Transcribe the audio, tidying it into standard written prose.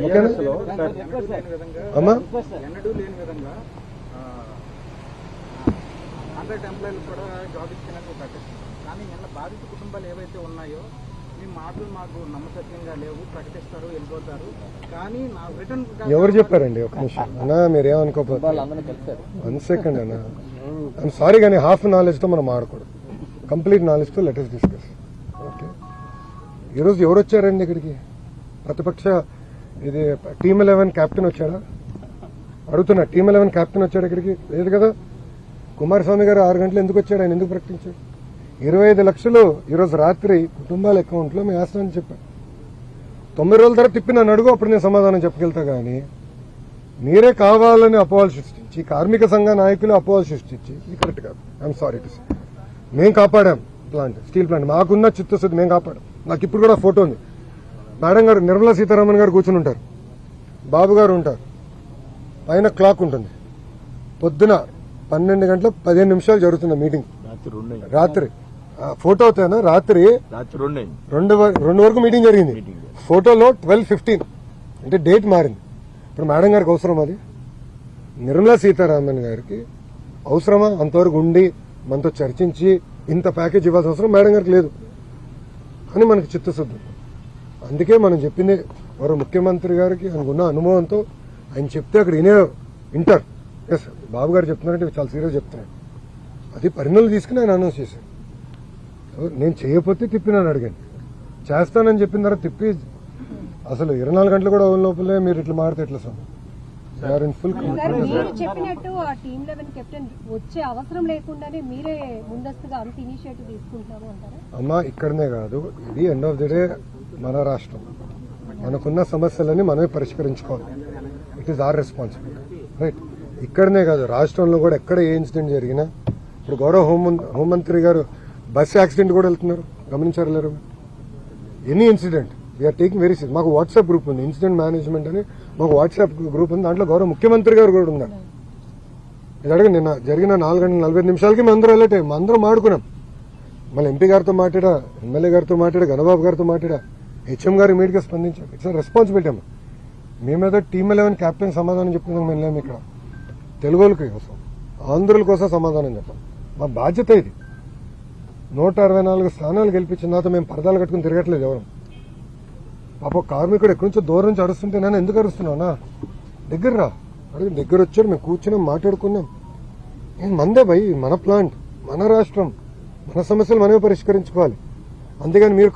ఓకేనా అమ్మా? ఎన్నడూ లేని విధంగా 100 ఎంప్లాయీలు కూడా జాబ్ ఇచ్చినట్టు ప్రకటిస్తున్నారు. కానీ నిన్న బాధిత కుటుంబాలు ఏవైతే ఉన్నాయో మీ మాటలు మాకు నమ్మసత్యంగా లేవు, ప్రకటిస్తారు, వెళ్ళిపోతారు. కానీ నా రిటర్న్ ఎవరు చెప్పారండి? ఒక నిమిషం అన్నా, మీరేమనుకోకపోతే 1 సెకండ్ అన్నా. ఐఎమ్ సారీ, కానీ హాఫ్ నాలెడ్జ్తో మనం ఆడకూడదు. కంప్లీట్ నాలెడ్జ్తో లెటర్స్ డిస్కస్. ఓకే, ఈరోజు ఎవరు వచ్చారండి ఇక్కడికి? ప్రతిపక్ష ఇది టీమ్ 11 క్యాప్టెన్ వచ్చాడా? అడుగుతున్నా, టీమ్ 11 క్యాప్టెన్ వచ్చాడు ఇక్కడికి? లేదు కదా. కుమారస్వామి గారు 6 గంటలు ఎందుకు వచ్చాడు? ఆయన ఎందుకు ప్రకటించాడు? 25 లక్షలు ఈరోజు రాత్రి కుటుంబాల అకౌంట్లో మేము వేస్తామని చెప్పాను. 9 రోజుల తర్వాత తిప్పి నన్ను అడుగు, అప్పుడు నేను సమాధానం చెప్పగలుగుతా. కానీ మీరే కావాలని అపోహలు సృష్టించి, కార్మిక సంఘ నాయకులు అపోహలు సృష్టించి, ఇది కరెక్ట్ కాదు. I'm sorry to say. మేము కాపాడాం ప్లాంట్, స్టీల్ ప్లాంట్. మాకున్న చిత్తశుద్ధి మేము కాపాడాం. నాకు ఇప్పుడు కూడా ఫోటో ఉంది. మేడం గారు, నిర్మలా సీతారామన్ గారు కూర్చుని ఉంటారు, బాబు గారు ఉంటారు, పైన క్లాక్ ఉంటుంది. పొద్దున 12 గంటల 15 నిమిషాలు జరుగుతుంది మీటింగ్. రాత్రి ఫోటో అవుతానా? రాత్రి 2 వరకు మీటింగ్ జరిగింది. ఫోటోలో 12:15 అంటే డేట్ మారింది. ఇప్పుడు మేడం గారికి అవసరం అది? నిర్మలా సీతారామన్ గారికి అవసరమా అంతవరకు ఉండి మనతో చర్చించి ఇంత ప్యాకేజ్ ఇవ్వాల్సిన అవసరం మేడం గారికి లేదు అని మనకు చిత్తశుద్ధి. అందుకే మనం చెప్పింది వారు ముఖ్యమంత్రి గారికి అనుకున్న అనుభవంతో ఆయన చెప్తే అక్కడ వింటారు. ఎస్, బాబు గారు చెప్తున్నారంటే చాలా సీరియస్ చెప్తున్నాడు. అది పరిణామాలు తీసుకుని ఆయన అనౌన్స్ చేశారు. నేను చేయకపోతే తిప్పినాను అడిగాను, చేస్తానని చెప్పిన తర్వాత తిప్పి అసలు 24 గంటలు కూడా అవున లోపలే మీరు ఇట్లా మారితే ఎట్లా సార్? చెప్పినట్టు ఆ టీమ్ 11 కెప్టెన్ వచ్చే అవసరం లేకుండానే మీరే ముందస్తుగా అంత ఇనిషియేటివ్ తీసుకుంటారు అంటారా? అమ్మా, ఇక్కడనే కాదు, ఇది ఎండ్ ఆఫ్ ది డే మన రాష్ట్రం. మనకున్న సమస్యలని మనమే పరిష్కరించుకోవాలి. It is our responsibility, right? ఇక్కడనే కాదు, రాష్ట్రంలో కూడా ఎక్కడ ఏ ఇన్సిడెంట్ జరిగినా, ఇప్పుడు గౌరవ హోంమంత్రి గారు బస్ యాక్సిడెంట్ కూడా వెళ్తున్నారు, గమనించారు లేరు? Any incident we're taking very serious. మాకు వాట్సాప్ గ్రూప్ ఉంది, ఇన్సిడెంట్ మేనేజ్మెంట్ అని మాకు వాట్సాప్ గ్రూప్ ఉంది. దాంట్లో గౌరవ ముఖ్యమంత్రి గారు కూడా ఉన్నారు. ఇది అడగండి, నిన్న జరిగిన 4 గంటల 45 నిమిషాలకి మేము అందరూ అలర్ట్ అయ్యాం, అందరం ఆడుకున్నాం. మళ్ళీ ఎంపీ గారితో మాట్లాడా, ఎమ్మెల్యే గారితో మాట్లాడా, గణబాబు గారితో మాట్లాడా, హెచ్ఎం గారు ఇమీడియట్ గా స్పందించారు. ఇట్స్ రెస్పాన్సిబిలిటీ అమ్మా. మేమేదో టీమ్ 11 క్యాప్టెన్ సమాధానం చెప్తున్నాం మేము లేము ఇక్కడ. తెలుగులకి కోసం, ఆంధ్రుల కోసం సమాధానం చెప్పాం. మా బాధ్యత ఇది. 164 స్థానాలు గెలిపించిన తర్వాత మేము పరదాలు కట్టుకుని తిరగట్లేదు ఎవరు. పాప కార్మికుడు ఎక్కడి నుంచో దూరం నుంచి అరుస్తుంటే నేను ఎందుకు అరుస్తున్నావునా? దగ్గర రా, అడిగి దగ్గర వచ్చారు, మేము కూర్చున్నాం, మాట్లాడుకున్నాం. మందే భయ్, మన ప్లాంట్, మన రాష్ట్రం, మన సమస్యలు మనమే పరిష్కరించుకోవాలి. అంతేగాని మీరు